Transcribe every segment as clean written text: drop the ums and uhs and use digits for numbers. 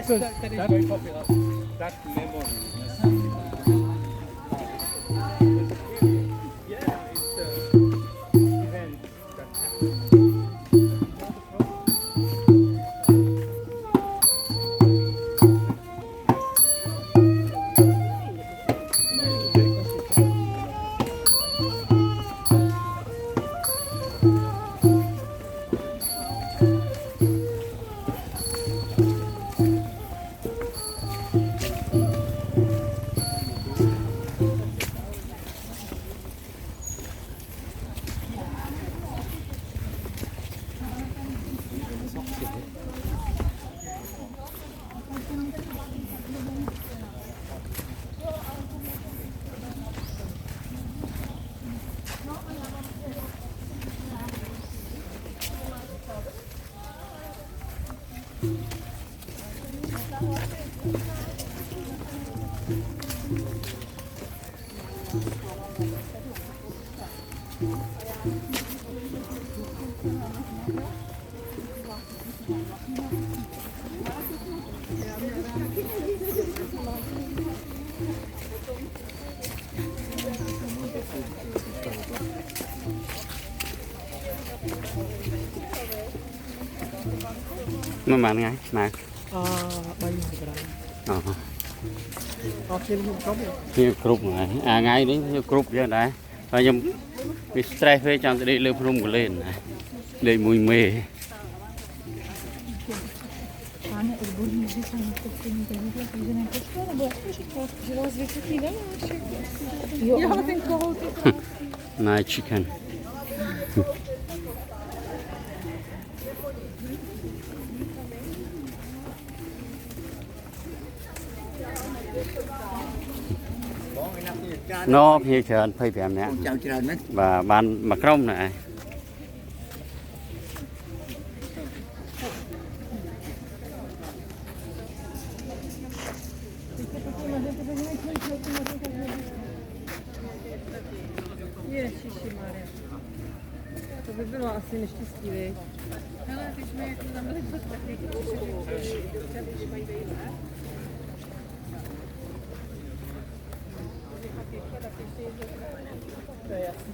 yes, that is very popular. That memory. Yeah, it's the event that nó mà ngay mà bay cái đó. ờ Có thêm một cốc. như group này à ngay đấy như group vậy đấy và nhầm cái stress với trong đi lên room của lên này để mùi mê nice chicken nó như chờ phơi phèm nè và bàn mặt rong này To by bylo asi neštěstí, viď? Hele, ty jsme jako tam byli fakt takový, to je jasný.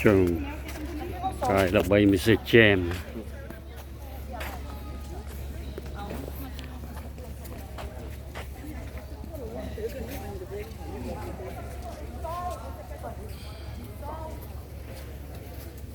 Trường rồi là bay mình sẽ chèm